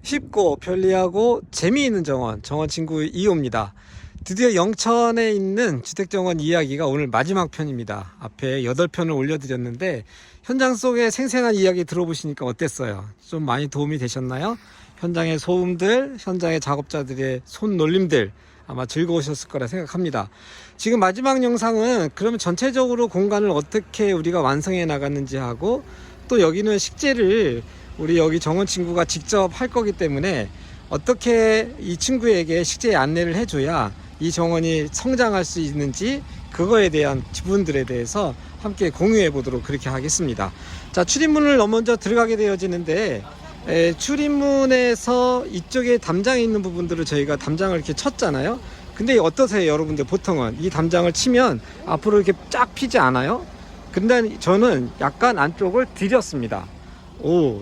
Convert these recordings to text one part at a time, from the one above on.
쉽고 편리하고 재미있는 정원 친구 2호입니다. 드디어 영천에 있는 주택정원 이야기가 오늘 마지막 편입니다. 앞에 8편을 올려드렸는데 현장 속의 생생한 이야기 들어보시니까 어땠어요? 좀 많이 도움이 되셨나요? 현장의 소음들, 현장의 작업자들의 손놀림들 아마 즐거우셨을 거라 생각합니다. 지금 마지막 영상은 그러면 전체적으로 공간을 어떻게 우리가 완성해 나갔는지 하고, 또 여기는 식재를 우리 여기 정원 친구가 직접 할 거기 때문에 어떻게 이 친구에게 식재 안내를 해줘야 이 정원이 성장할 수 있는지, 그거에 대한 부분들에 대해서 함께 공유해 보도록 그렇게 하겠습니다. 자, 출입문을 먼저 들어가게 되어지는데, 출입문에서 이쪽에 담장에 있는 부분들을 저희가 담장을 이렇게 쳤잖아요. 근데 어떠세요, 여러분들? 보통은 이 담장을 치면 앞으로 이렇게 쫙 피지 않아요? 근데 저는 약간 안쪽을 들였습니다.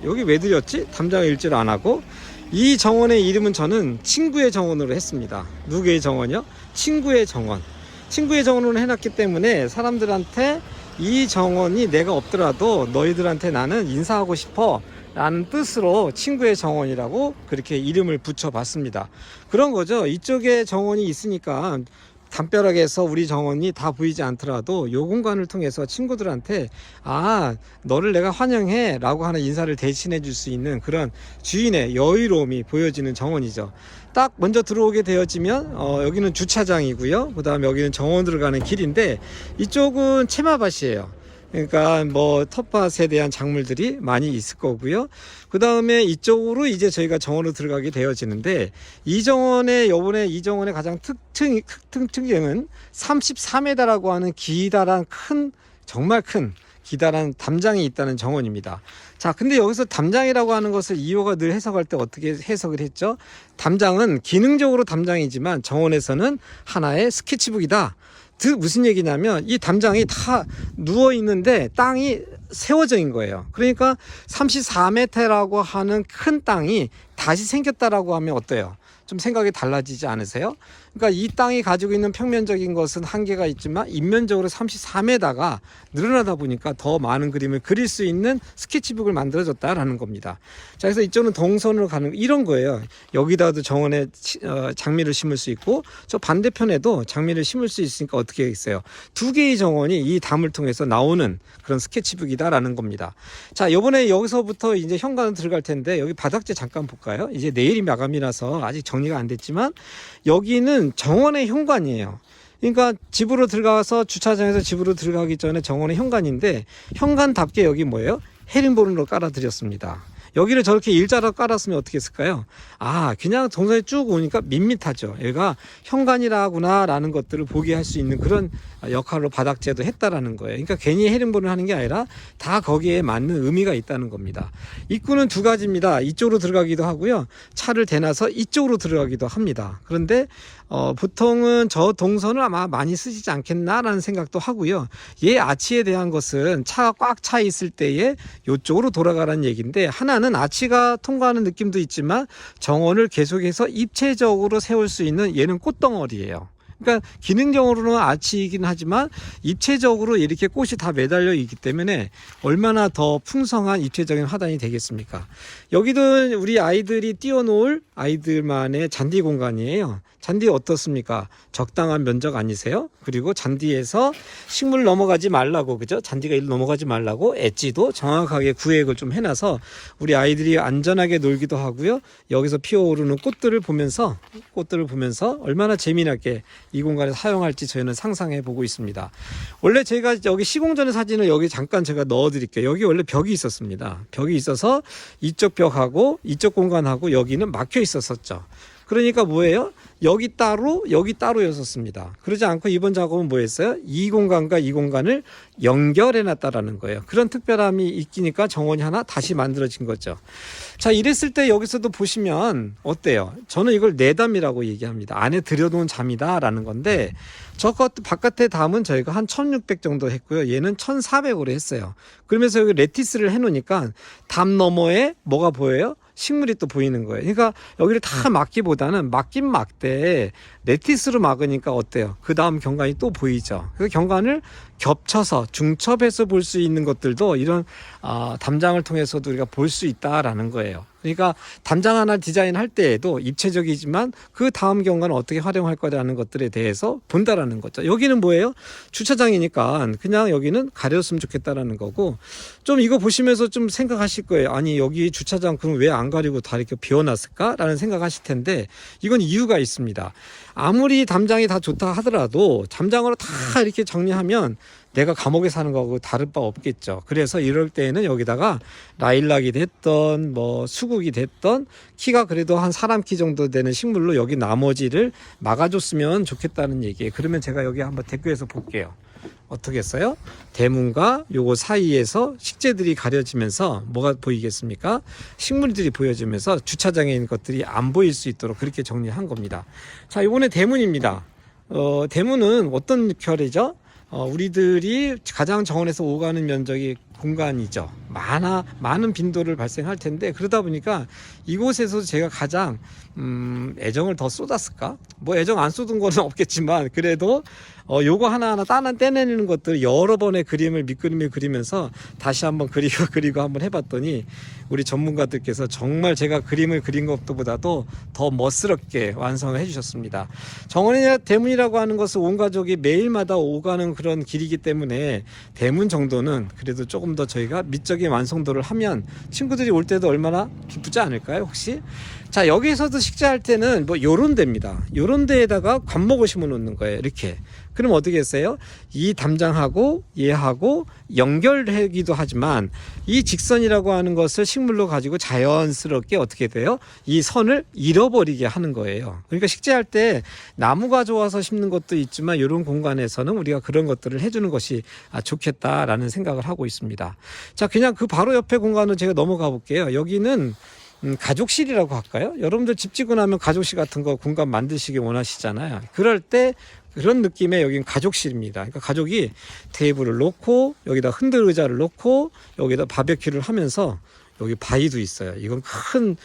여기 왜 들였지? 담장을 일지를 안 하고. 이 정원의 이름은 저는 친구의 정원으로 했습니다. 누구의 정원이요? 친구의 정원. 친구의 정원으로 해놨기 때문에 사람들한테 이 정원이 내가 없더라도 너희들한테 나는 인사하고 싶어 라는 뜻으로 친구의 정원이라고 그렇게 이름을 붙여봤습니다. 그런 거죠. 이쪽에 정원이 있으니까 담벼락에서 우리 정원이 다 보이지 않더라도 이 공간을 통해서 친구들한테 너를 내가 환영해 라고 하는 인사를 대신해 줄 수 있는 그런 주인의 여유로움이 보여지는 정원이죠. 딱 먼저 들어오게 되어지면 여기는 주차장이고요. 그 다음에 여기는 정원으로 가는 길인데, 이쪽은 채마밭이에요. 그러니까 텃밭에 대한 작물들이 많이 있을 거고요. 그 다음에 이쪽으로 이제 저희가 정원으로 들어가게 되어지는데, 요번에 이 정원의 가장 특징은 34m라고 하는 기다란 정말 큰 기다란 담장이 있다는 정원입니다. 자, 근데 여기서 담장이라고 하는 것을 2호가 늘 해석할 때 어떻게 해석을 했죠? 담장은 기능적으로 담장이지만 정원에서는 하나의 스케치북이다. 무슨 얘기냐면, 이 담장이 다 누워 있는데 땅이 세워져 있는 거예요. 그러니까 34m라고 하는 큰 땅이 다시 생겼다라고 하면 어때요? 좀 생각이 달라지지 않으세요? 그러니까 이 땅이 가지고 있는 평면적인 것은 한계가 있지만 인면적으로 34m가 늘어나다 보니까 더 많은 그림을 그릴 수 있는 스케치북을 만들어줬다라는 겁니다. 자, 그래서 이쪽은 동선으로 가는 이런 거예요. 여기다도 정원에 장미를 심을 수 있고, 저 반대편에도 장미를 심을 수 있으니까 어떻게 했어요? 두 개의 정원이 이 담을 통해서 나오는 그런 스케치북이다라는 겁니다. 자, 요번에 여기서부터 이제 현관을 들어갈 텐데, 여기 바닥재 잠깐 볼까요? 이제 내일이 마감이라서 아직 정리가 안 됐지만, 여기는 정원의 현관이에요. 그러니까 집으로 들어가서 주차장에서 집으로 들어가기 전에 정원의 현관인데, 현관답게 여기 뭐예요? 헤링본으로 깔아드렸습니다. 여기를 저렇게 일자로 깔았으면 어떻게 했을까요? 그냥 동선이 쭉 오니까 밋밋하죠. 얘가 현관이라구나 라는 것들을 보게 할 수 있는 그런 역할로 바닥재도 했다라는 거예요. 그러니까 괜히 헤링본을 하는 게 아니라 다 거기에 맞는 의미가 있다는 겁니다. 입구는 두 가지입니다. 이쪽으로 들어가기도 하고요, 차를 대놔서 이쪽으로 들어가기도 합니다. 그런데 보통은 저 동선을 아마 많이 쓰시지 않겠나라는 생각도 하고요. 얘 아치에 대한 것은 차가 꽉 차 있을 때에 이쪽으로 돌아가라는 얘기인데, 하나는 아치가 통과하는 느낌도 있지만 정원을 계속해서 입체적으로 세울 수 있는, 얘는 꽃덩어리예요. 그러니까 기능적으로는 아치이긴 하지만 입체적으로 이렇게 꽃이 다 매달려 있기 때문에 얼마나 더 풍성한 입체적인 화단이 되겠습니까? 여기도 우리 아이들이 뛰어놀 아이들만의 잔디 공간이에요. 잔디 어떻습니까? 적당한 면적 아니세요? 그리고 잔디에서 식물 넘어가지 말라고, 그죠? 잔디가 일로 넘어가지 말라고 엣지도 정확하게 구획을 좀 해놔서 우리 아이들이 안전하게 놀기도 하고요. 여기서 피어오르는 꽃들을 보면서 얼마나 재미나게 이 공간을 사용할지 저희는 상상해 보고 있습니다. 원래 제가 여기 시공전의 사진을 여기 잠깐 제가 넣어 드릴게요. 여기 원래 벽이 있었습니다. 벽이 있어서 이쪽 벽하고 이쪽 공간하고 여기는 막혀 있었었죠. 그러니까 뭐예요? 여기 따로였었습니다. 그러지 않고 이번 작업은 뭐였어요? 이 공간과 이 공간을 연결해 놨다라는 거예요. 그런 특별함이 있기니까 정원이 하나 다시 만들어진 거죠. 자, 이랬을 때 여기서도 보시면 어때요? 저는 이걸 내담이라고 얘기합니다. 안에 들여놓은 잠이다 라는 건데, 바깥에 담은 저희가 한 1600 정도 했고요. 얘는 1400으로 했어요. 그러면서 여기 레티스를 해놓으니까 담 너머에 뭐가 보여요? 식물이 또 보이는 거예요. 그러니까 여기를 다 막기보다는 막긴 막되 레티스로 막으니까 어때요? 그 다음 경관이 또 보이죠. 그 경관을 겹쳐서 중첩해서 볼 수 있는 것들도 이런 담장을 통해서도 우리가 볼 수 있다라는 거예요. 그러니까 담장 하나 디자인할 때에도 입체적이지만 그 다음 경과는 어떻게 활용할 거라는 것들에 대해서 본다라는 거죠. 여기는 뭐예요? 주차장이니까 그냥 여기는 가렸으면 좋겠다라는 거고, 좀 이거 보시면서 좀 생각하실 거예요. 아니 여기 주차장 그럼 왜 안 가리고 다 이렇게 비워놨을까라는 생각하실 텐데, 이건 이유가 있습니다. 아무리 담장이 다 좋다 하더라도 담장으로 다 이렇게 정리하면 내가 감옥에 사는 거하고 다를 바 없겠죠. 그래서 이럴 때에는 여기다가 라일락이 됐던 뭐 수국이 됐던 키가 그래도 한 사람 키 정도 되는 식물로 여기 나머지를 막아줬으면 좋겠다는 얘기예요. 그러면 제가 여기 한번 대표해서 볼게요. 어떻게 했어요? 대문과 요거 사이에서 식재들이 가려지면서 뭐가 보이겠습니까? 식물들이 보여지면서 주차장에 있는 것들이 안 보일 수 있도록 그렇게 정리한 겁니다. 자, 이번에 대문입니다. 대문은 어떤 결이죠? 우리들이 가장 정원에서 오가는 면적이 공간이죠. 많은 빈도를 발생할 텐데, 그러다 보니까 이곳에서 제가 가장 애정을 더 쏟았을까? 뭐 애정 안 쏟은 거는 없겠지만 그래도 요거 하나하나 떼내는 것들 여러 번의 그림을 밑그림을 그리면서 다시 한번 그리고 한번 해봤더니 우리 전문가들께서 정말 제가 그림을 그린 것보다도 더 멋스럽게 완성을 해주셨습니다. 정원의 대문이라고 하는 것은 온 가족이 매일마다 오가는 그런 길이기 때문에 대문 정도는 그래도 조금 더 저희가 미적인 완성도를 하면 친구들이 올 때도 얼마나 기쁘지 않을까요, 혹시? 자, 여기서도 식재할 때는 뭐 요런 데입니다. 요런 데에다가 관목을 심어 놓는 거예요, 이렇게. 그럼 어떻게 했어요? 이 담장하고 얘하고 연결하기도 하지만 이 직선이라고 하는 것을 식물로 가지고 자연스럽게 어떻게 돼요? 이 선을 잃어버리게 하는 거예요. 그러니까 식재할 때 나무가 좋아서 심는 것도 있지만 이런 공간에서는 우리가 그런 것들을 해주는 것이 좋겠다라는 생각을 하고 있습니다. 자, 그냥 그 바로 옆에 공간으로 제가 넘어가 볼게요. 여기는 가족실이라고 할까요? 여러분들 집 짓고 나면 가족실 같은 거 공간 만드시기 원하시잖아요. 그럴 때 그런 느낌의 여기는 가족실입니다. 그러니까 가족이 테이블을 놓고 여기다 흔들 의자를 놓고 여기다 바베큐를 하면서, 여기 바위도 있어요. 이건 큰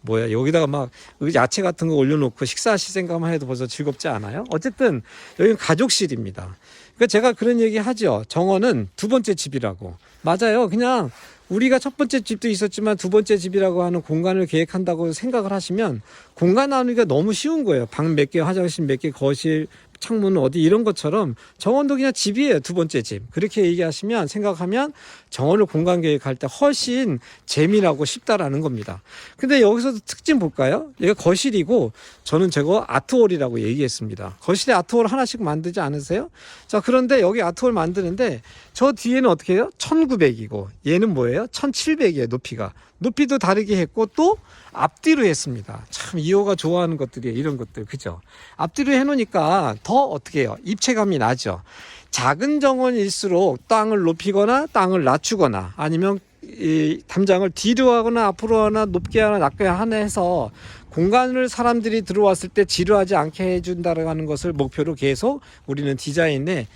여기다가 막 야채 같은 거 올려놓고 식사하실 생각만 해도 벌써 즐겁지 않아요? 어쨌든 여기는 가족실입니다. 그러니까 제가 그런 얘기 하죠. 정원은 두 번째 집이라고. 맞아요. 그냥 우리가 첫 번째 집도 있었지만 두 번째 집이라고 하는 공간을 계획한다고 생각을 하시면 공간 나누기가 너무 쉬운 거예요. 방 몇 개, 화장실 몇 개, 거실, 창문 어디 이런 것처럼 정원도 그냥 집이에요. 두 번째 집. 그렇게 얘기하시면, 생각하면 정원을 공간 계획할 때 훨씬 재미나고 쉽다라는 겁니다. 근데 여기서도 특징 볼까요? 여기가 거실이고 저는 저거 아트홀이라고 얘기했습니다. 거실에 아트홀 하나씩 만들지 않으세요? 자, 그런데 여기 아트홀 만드는데 저 뒤에는 어떻게 해요? 1900이고 얘는 뭐예요? 1700이에요. 높이도 다르게 했고 또 앞뒤로 했습니다. 참 이호가 좋아하는 것들이에요. 이런 것들. 그죠? 앞뒤로 해놓으니까 더 어떻게 해요? 입체감이 나죠. 작은 정원일수록 땅을 높이거나 땅을 낮추거나 아니면 이 담장을 뒤로 하거나 앞으로 하나 높게 하나 낮게 하나 해서 공간을 사람들이 들어왔을 때 지루하지 않게 해준다는 것을 목표로 계속 우리는 디자인에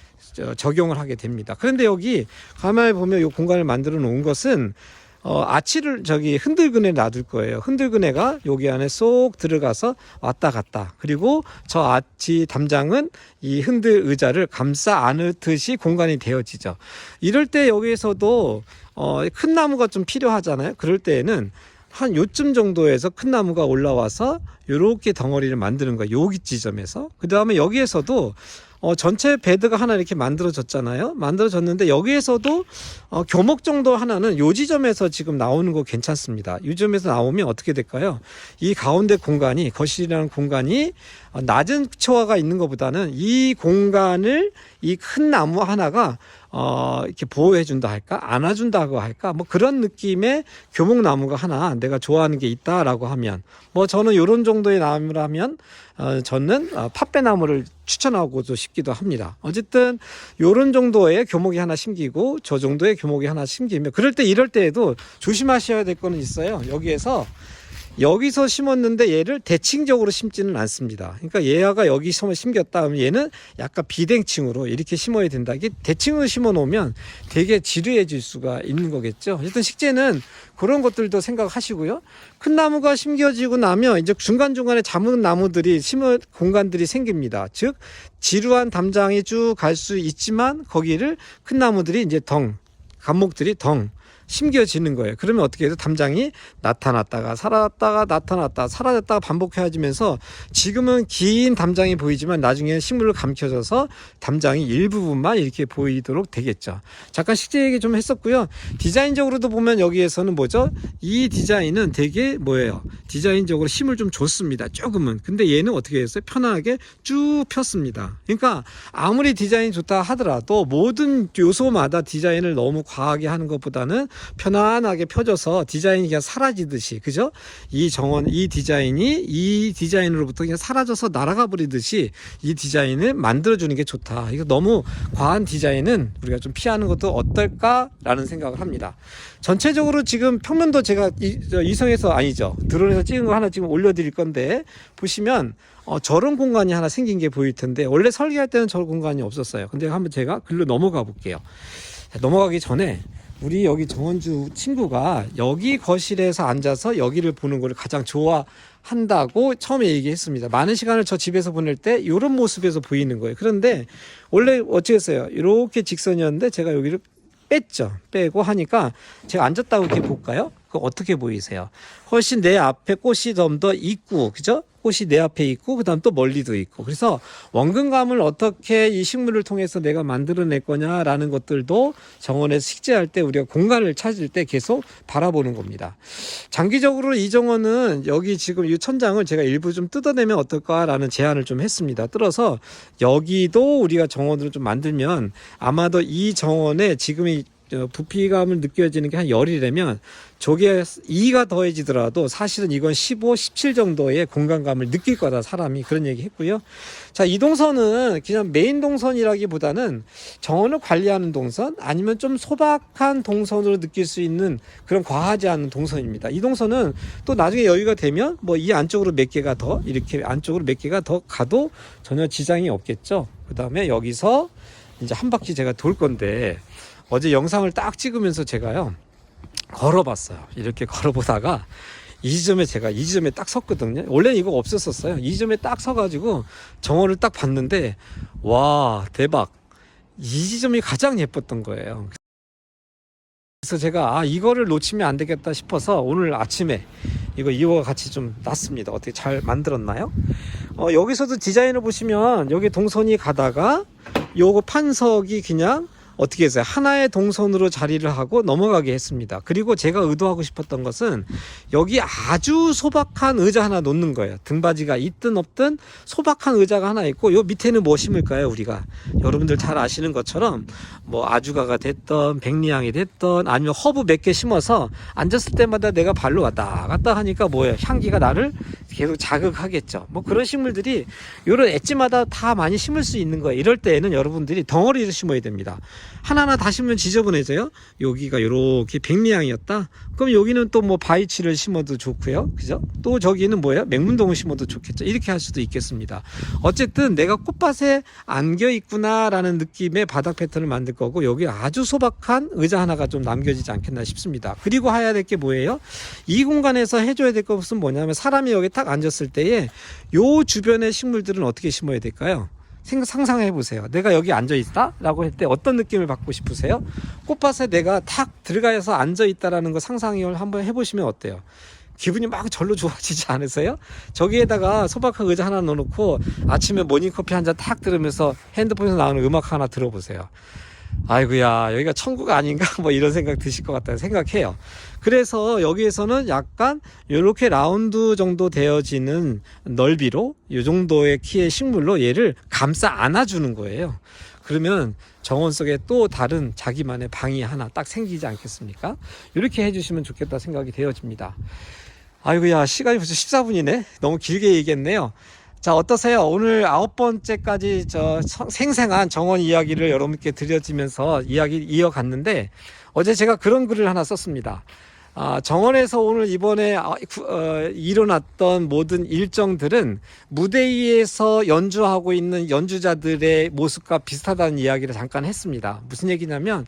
적용을 하게 됩니다. 그런데 여기 가만히 보면 이 공간을 만들어 놓은 것은 아치를 흔들그네 놔둘 거예요. 흔들그네가 여기 안에 쏙 들어가서 왔다 갔다. 그리고 저 아치 담장은 이 흔들 의자를 감싸 안듯이 공간이 되어지죠. 이럴 때 여기에서도 큰 나무가 좀 필요하잖아요. 그럴 때에는 한 요쯤 정도에서 큰 나무가 올라와서 요렇게 덩어리를 만드는 거예요. 여기 지점에서. 그 다음에 여기에서도 전체 베드가 하나 이렇게 만들어졌잖아요. 만들어졌는데 여기에서도 교목 정도 하나는 요 지점에서 지금 나오는 거 괜찮습니다. 이 지점에서 나오면 어떻게 될까요? 이 가운데 공간이, 거실이라는 공간이 낮은 초화가 있는 것보다는 이 공간을 이 큰 나무 하나가 이렇게 보호해준다 할까? 안아준다고 할까? 뭐 그런 느낌의 교목나무가 하나 내가 좋아하는 게 있다라고 하면, 뭐 저는 요런 정도의 나무라면 저는 팥배나무를 추천하고도 싶기도 합니다. 어쨌든 요런 정도의 교목이 하나 심기고 저 정도의 교목이 하나 심기면, 그럴 때 이럴 때에도 조심하셔야 될 거는 있어요. 여기서 심었는데 얘를 대칭적으로 심지는 않습니다. 그러니까 얘가 여기 심겼다 하면 얘는 약간 비대칭으로 이렇게 심어야 된다. 이게 대칭으로 심어 놓으면 되게 지루해질 수가 있는 거겠죠. 어쨌든 식재는 그런 것들도 생각하시고요. 큰 나무가 심겨지고 나면 이제 중간중간에 작은 나무들이 심을 공간들이 생깁니다. 즉 지루한 담장이 쭉 갈 수 있지만 거기를 큰 나무들이 이제 감목들이 심겨지는 거예요. 그러면 어떻게 해서 담장이 나타났다가 사라졌다가 나타났다가 사라졌다가 반복해지면서 지금은 긴 담장이 보이지만 나중에는 식물을 감춰져서 담장이 일부분만 이렇게 보이도록 되겠죠. 잠깐 식재 얘기 좀 했었고요. 디자인적으로도 보면 여기에서는 뭐죠? 이 디자인은 되게 뭐예요? 디자인적으로 힘을 좀 줬습니다. 조금은. 근데 얘는 어떻게 했어요? 편하게 쭉 폈습니다. 그러니까 아무리 디자인이 좋다 하더라도 모든 요소마다 디자인을 너무 과하게 하는 것보다는 편안하게 펴져서 디자인이 그냥 사라지듯이, 그죠? 이 정원, 이 디자인이 이 디자인으로부터 그냥 사라져서 날아가 버리듯이 이 디자인을 만들어주는 게 좋다. 이거 너무 과한 디자인은 우리가 좀 피하는 것도 어떨까라는 생각을 합니다. 전체적으로 지금 평면도 제가 이성에서 아니죠. 드론에서 찍은 거 하나 지금 올려드릴 건데 보시면 저런 공간이 하나 생긴 게 보일 텐데 원래 설계할 때는 저런 공간이 없었어요. 근데 한번 제가 글로 넘어가 볼게요. 넘어가기 전에 우리 여기 정원주 친구가 여기 거실에서 앉아서 여기를 보는 걸 가장 좋아한다고 처음에 얘기했습니다. 많은 시간을 저 집에서 보낼 때 이런 모습에서 보이는 거예요. 그런데 원래 어찌했어요? 이렇게 직선이었는데 제가 여기를 뺐죠. 빼고 하니까 제가 앉았다고 이렇게 볼까요? 그거 어떻게 보이세요? 훨씬 내 앞에 꽃이 좀 더 있고, 그죠? 꽃이 내 앞에 있고, 그 다음 또 멀리도 있고. 그래서 원근감을 어떻게 이 식물을 통해서 내가 만들어낼 거냐라는 것들도 정원에서 식재할 때 우리가 공간을 찾을 때 계속 바라보는 겁니다. 장기적으로 이 정원은 여기 지금 이 천장을 제가 일부 좀 뜯어내면 어떨까라는 제안을 좀 했습니다. 뜯어서 여기도 우리가 정원으로 좀 만들면 아마도 이 정원에 지금이 부피감을 느껴지는 게 한 열이라면 저게 2가 더해지더라도 사실은 이건 15, 17 정도의 공간감을 느낄 거다 사람이 그런 얘기 했고요. 자, 이 동선은 그냥 메인 동선이라기보다는 정원을 관리하는 동선 아니면 좀 소박한 동선으로 느낄 수 있는 그런 과하지 않은 동선입니다. 이 동선은 또 나중에 여유가 되면 뭐 이 안쪽으로 몇 개가 더 이렇게 안쪽으로 몇 개가 더 가도 전혀 지장이 없겠죠. 그 다음에 여기서 이제 한 바퀴 제가 돌 건데 어제 영상을 딱 찍으면서 제가요 걸어봤어요. 이렇게 걸어보다가 이 지점에 딱 섰거든요. 원래는 이거 없었었어요. 이 지점에 딱 서가지고 정원을 딱 봤는데 와 대박, 이 지점이 가장 예뻤던 거예요. 그래서 제가 이거를 놓치면 안 되겠다 싶어서 오늘 아침에 이거 같이 좀 놨습니다. 어떻게 잘 만들었나요? 여기서도 디자인을 보시면 여기 동선이 가다가 요거 판석이 그냥 어떻게 했어요? 하나의 동선으로 자리를 하고 넘어가게 했습니다. 그리고 제가 의도하고 싶었던 것은 여기 아주 소박한 의자 하나 놓는 거예요. 등받이가 있든 없든 소박한 의자가 하나 있고 요 밑에는 뭐 심을까요? 우리가 여러분들 잘 아시는 것처럼 뭐 아주가가 됐던 백리향이 됐던 아니면 허브 몇 개 심어서 앉았을 때마다 내가 발로 왔다 갔다 하니까 뭐예요? 향기가 나를 계속 자극하겠죠. 뭐 그런 식물들이 요런 엣지마다 다 많이 심을 수 있는 거예요. 이럴 때에는 여러분들이 덩어리를 심어야 됩니다. 하나하나 다 심으면 지저분해져요. 여기가 이렇게 백리향이었다. 그럼 여기는 또 뭐 바이치를 심어도 좋고요. 그죠? 또 저기는 뭐예요? 맹문동을 심어도 좋겠죠. 이렇게 할 수도 있겠습니다. 어쨌든 내가 꽃밭에 안겨 있구나라는 느낌의 바닥 패턴을 만들 거고 여기 아주 소박한 의자 하나가 좀 남겨지지 않겠나 싶습니다. 그리고 해야 될 게 뭐예요? 이 공간에서 해줘야 될 것은 뭐냐면 사람이 여기 딱 앉았을 때에 요 주변의 식물들은 어떻게 심어야 될까요? 상상해 보세요. 내가 여기 앉아 있다 라고 할 때 어떤 느낌을 받고 싶으세요? 꽃밭에 내가 탁 들어가서 앉아 있다라는 거 상상을 한번 해보시면 어때요? 기분이 막 절로 좋아지지 않으세요? 저기에다가 소박한 의자 하나 넣어놓고 아침에 모닝커피 한 잔 탁 들으면서 핸드폰에서 나오는 음악 하나 들어보세요. 아이고야, 여기가 천국 아닌가 뭐 이런 생각 드실 것 같다는 생각해요. 그래서 여기에서는 약간 이렇게 라운드 정도 되어지는 넓이로 이 정도의 키의 식물로 얘를 감싸 안아주는 거예요. 그러면 정원 속에 또 다른 자기만의 방이 하나 딱 생기지 않겠습니까? 이렇게 해주시면 좋겠다 생각이 되어집니다. 아이고야, 시간이 벌써 14분이네. 너무 길게 얘기했네요. 자, 어떠세요? 오늘 9번째까지 생생한 정원 이야기를 여러분께 드려지면서 이야기 이어갔는데 어제 제가 그런 글을 하나 썼습니다. 정원에서 오늘 이번에 일어났던 모든 일정들은 무대 위에서 연주하고 있는 연주자들의 모습과 비슷하다는 이야기를 잠깐 했습니다. 무슨 얘기냐면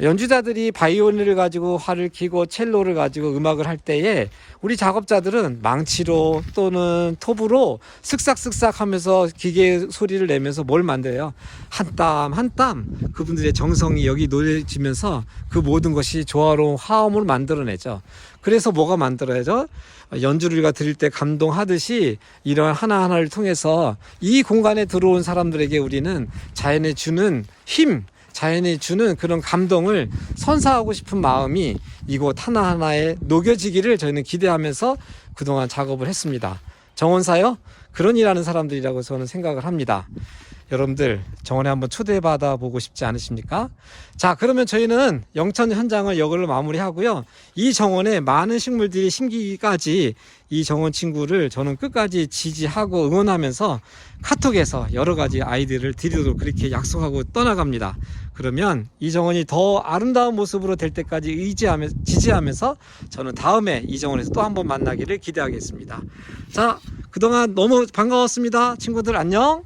연주자들이 바이올린을 가지고 활을 켜고 첼로를 가지고 음악을 할 때에 우리 작업자들은 망치로 또는 톱으로 쓱싹쓱싹 하면서 기계 소리를 내면서 뭘 만들어요? 한 땀 한 땀 그분들의 정성이 여기 놓여지면서 그 모든 것이 조화로운 화음을 만들어내죠. 그래서 뭐가 만들어야죠? 연주를 우리가 드릴 때 감동하듯이 이런 하나하나를 통해서 이 공간에 들어온 사람들에게 우리는 자연이 주는 힘, 자연이 주는 그런 감동을 선사하고 싶은 마음이 이곳 하나하나에 녹여지기를 저희는 기대하면서 그동안 작업을 했습니다. 정원사요? 그런 일하는 사람들이라고 저는 생각을 합니다. 여러분들 정원에 한번 초대받아 보고 싶지 않으십니까? 자, 그러면 저희는 영천 현장을 여기로 마무리하고요. 이 정원에 많은 식물들이 심기까지 이 정원 친구를 저는 끝까지 지지하고 응원하면서 카톡에서 여러 가지 아이디어를 드리도록 그렇게 약속하고 떠나갑니다. 그러면 이 정원이 더 아름다운 모습으로 될 때까지 지지하면서 저는 다음에 이 정원에서 또 한번 만나기를 기대하겠습니다. 자, 그동안 너무 반가웠습니다. 친구들 안녕.